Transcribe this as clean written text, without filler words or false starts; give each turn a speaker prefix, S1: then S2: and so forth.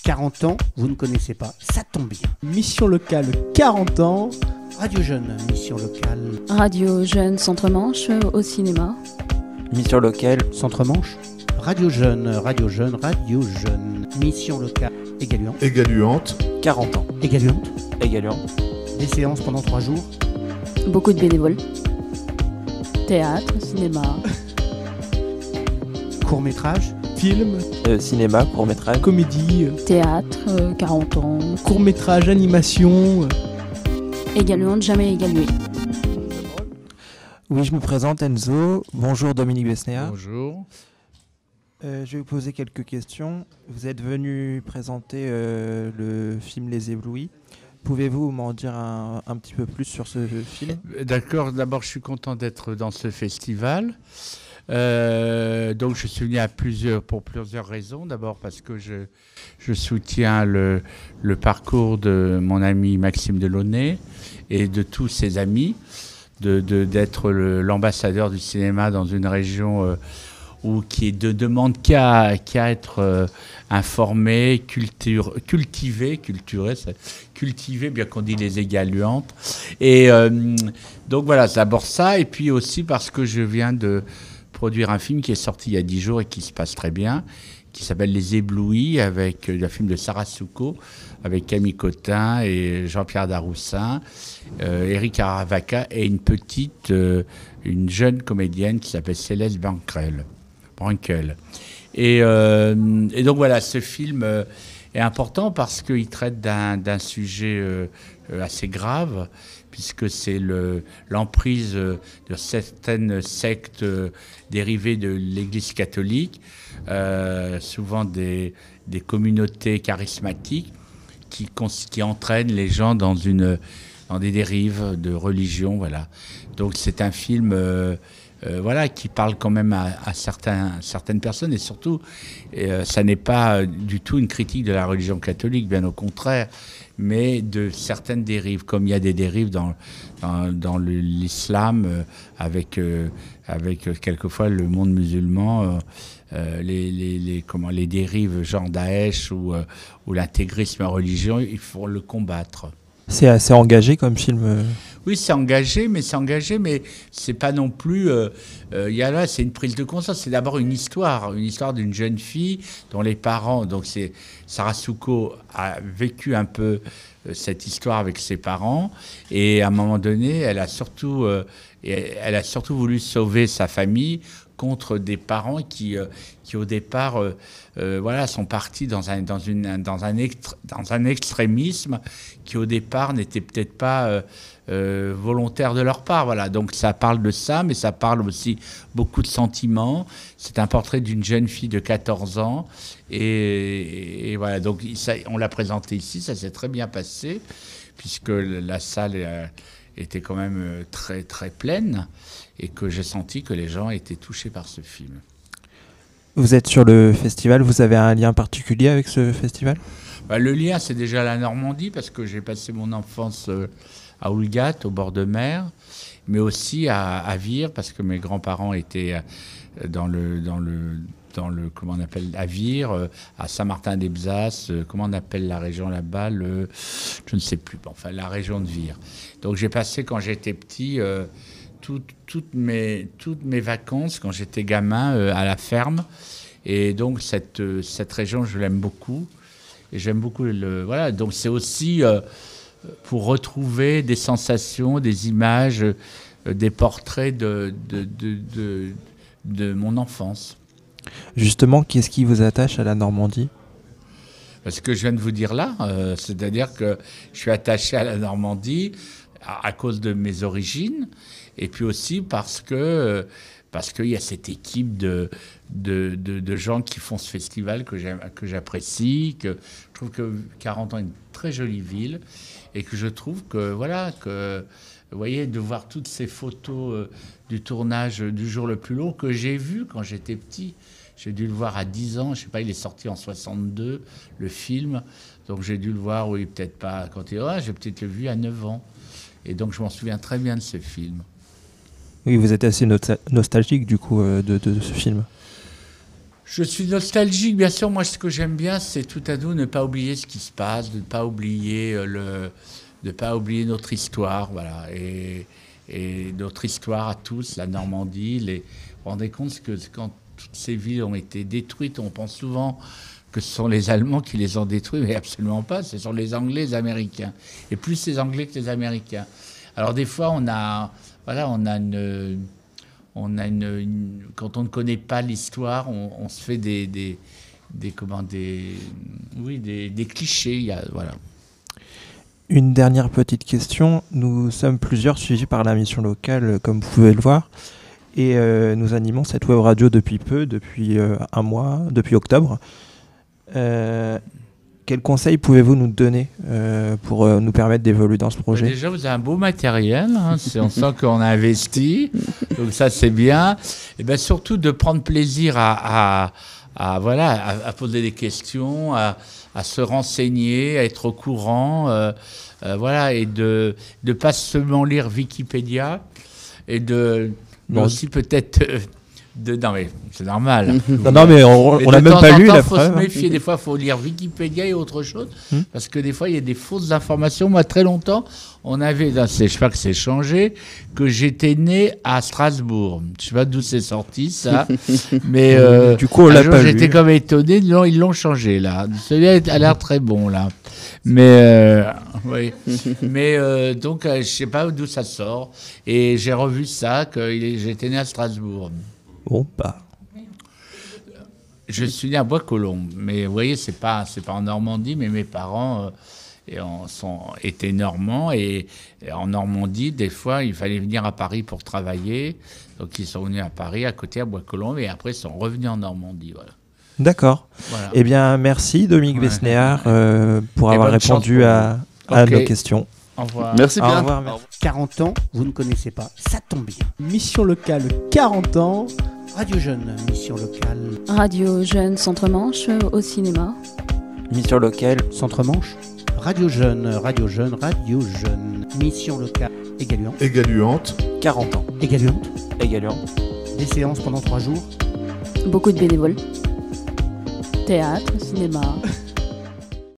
S1: 40 ans, vous ne connaissez pas, ça tombe bien.
S2: Mission locale 40 ans.
S1: Radio Jeune, mission locale.
S3: Radio Jeune Centre-Manche au cinéma.
S4: Mission locale
S1: Centre-Manche. Radio Jeune, Radio Jeune, Radio Jeune. Mission locale égaluante.
S5: Égaluante.
S4: 40 ans.
S1: Égaluante.
S4: Égaluante.
S1: Des séances pendant 3 jours.
S3: Beaucoup de bénévoles. Théâtre, cinéma.
S1: Court-métrage.
S2: Film,
S4: Cinéma, court-métrage.
S2: comédie,
S3: Théâtre, 40 ans.
S2: court-métrage, animation.
S3: Également jamais égalué.
S4: Oui, je me présente Enzo. Bonjour Dominique Besnéa.
S6: Bonjour.
S4: Je vais vous poser quelques questions. Vous êtes venu présenter le film Les Éblouis. Pouvez-vous m'en dire un petit peu plus sur ce film ?
S6: D'accord, d'abord je suis content d'être dans ce festival. Donc je suis venu pour plusieurs raisons. D'abord parce que je soutiens le parcours de mon ami Maxime Delaunay et de tous ses amis, d'être l'ambassadeur du cinéma dans une région qui ne demande qu'à être informé, cultivé, bien qu'on dit les égaluantes. Et donc voilà, c'est d'abord ça. Et puis aussi parce que je viens de produire un film qui est sorti il y a 10 jours et qui se passe très bien, qui s'appelle Les Éblouis, avec un film de Sarah Souko, avec Camille Cotin et Jean-Pierre Daroussin, Eric Aravaca et une jeune comédienne qui s'appelle Céleste Brankel. Et donc voilà, ce film est important parce qu'il traite d'un sujet assez grave, puisque c'est l'emprise de certaines sectes dérivées de l'Église catholique, souvent des communautés charismatiques qui entraînent les gens dans des dérives de religion. Voilà. Donc c'est un film qui parle quand même à certaines personnes, et surtout, ça n'est pas du tout une critique de la religion catholique, bien au contraire, mais de certaines dérives, comme il y a des dérives dans l'islam, avec quelquefois le monde musulman, les dérives genre Daesh ou l'intégrisme religieux, il faut le combattre.
S4: C'est assez engagé comme film.
S6: Oui, c'est engagé, mais c'est pas non plus. C'est une prise de conscience. C'est d'abord une histoire d'une jeune fille dont les parents. Donc Sarah Souko a vécu un peu cette histoire avec ses parents, et à un moment donné, elle a surtout voulu sauver sa famille contre des parents qui au départ sont partis dans un extrémisme qui au départ n'était peut-être pas volontaire de leur part. Voilà. Donc ça parle de ça, mais ça parle aussi beaucoup de sentiments. C'est un portrait d'une jeune fille de 14 ans. Et voilà, donc on l'a présenté ici, ça s'est très bien passé, puisque la salle était quand même très, très pleine, et que j'ai senti que les gens étaient touchés par ce film.
S4: Vous êtes sur le festival, vous avez un lien particulier avec ce festival ?
S6: Le lien, c'est déjà la Normandie, parce que j'ai passé mon enfance à Oulgat, au bord de mer, mais aussi à Vire, parce que mes grands-parents étaient dans le comment on appelle, à Vire, à Saint-Martin-des-Bzas, comment on appelle la région là-bas, je ne sais plus, la région de Vire. Donc j'ai passé, quand j'étais petit, toutes mes vacances, quand j'étais gamin, à la ferme. Et donc cette région, je l'aime beaucoup. Et j'aime beaucoup voilà. Donc c'est aussi pour retrouver des sensations, des images, des portraits de mon enfance.
S4: Justement, qu'est-ce qui vous attache à la Normandie ?
S6: Ce que je viens de vous dire là, c'est-à-dire que je suis attaché à la Normandie à cause de mes origines, et puis aussi parce qu'il y a cette équipe de gens qui font ce festival que j'apprécie, que je trouve que 40 ans est une très jolie ville, et que je trouve que, vous voyez, de voir toutes ces photos du tournage du jour le plus long que j'ai vu quand j'étais petit. J'ai dû le voir à 10 ans, je sais pas, il est sorti en 62, le film. Donc j'ai dû le voir, oui, peut-être pas quand j'ai peut-être le vu à 9 ans. Et donc je m'en souviens très bien de ce film.
S4: Oui, vous êtes assez nostalgique du coup de ce film.
S6: Je suis nostalgique, bien sûr. Moi, ce que j'aime bien, c'est tout à coup ne pas oublier ce qui se passe, de ne pas oublier notre histoire, voilà. Et notre histoire à tous, la Normandie. Vous vous rendez compte que quand toutes ces villes ont été détruites, on pense souvent que ce sont les Allemands qui les ont détruites, mais absolument pas. Ce sont les Anglais, les Américains, et plus les Anglais que les Américains. Alors des fois, quand on ne connaît pas l'histoire, on se fait des clichés. Voilà.
S4: Une dernière petite question. Nous sommes plusieurs suivis par la mission locale, comme vous pouvez le voir. Et nous animons cette web radio depuis un mois, depuis octobre. Quels conseils pouvez-vous nous donner pour nous permettre d'évoluer dans ce projet ?
S6: Déjà, vous avez un beau matériel. Hein, on sent qu'on a investi. Donc ça, c'est bien. Et bien, surtout de prendre plaisir à poser des questions, à se renseigner, à être au courant. Et de ne pas seulement lire Wikipédia. Et mais aussi peut-être... non mais c'est normal.
S4: non mais on n'a même pas lu la preuve.
S6: Il faut se méfier, des fois il faut lire Wikipédia et autre chose, parce que des fois il y a des fausses informations. Moi très longtemps, je sais pas que c'est changé, que j'étais né à Strasbourg. Je sais pas d'où c'est sorti ça, mais
S4: du coup on l'a pas
S6: j'étais
S4: lu.
S6: comme étonné, non ils l'ont changé là. Celui-là a l'air très bon là. Mais oui. Mais donc je sais pas d'où ça sort, et j'ai revu ça que j'étais né à Strasbourg.
S4: Bon, bah.
S6: Je suis né à Bois-Colombes, mais vous voyez, c'est pas en Normandie, mais mes parents étaient normands, et en Normandie, des fois, il fallait venir à Paris pour travailler, donc ils sont venus à Paris, à côté à Bois-Colombes, et après ils sont revenus en Normandie, voilà.
S4: D'accord.
S6: Voilà.
S4: Eh bien, merci Dominique Besnéard pour avoir répondu à nos questions.
S6: Au revoir.
S5: Merci bien.
S4: Au revoir. Merci.
S1: 40 ans, vous ne connaissez pas, ça tombe bien.
S2: Mission locale 40 ans.
S1: Radio Jeune, mission locale.
S3: Radio Jeune Centre-Manche au cinéma.
S4: Mission locale.
S1: Centre-Manche. Radio Jeune, Radio Jeune, Radio Jeune. Mission locale. Égaluante.
S5: Égaluante.
S4: 40 ans.
S1: Égaluante.
S4: Égaluante.
S1: Des séances pendant 3 jours.
S3: Beaucoup de bénévoles. Théâtre, cinéma,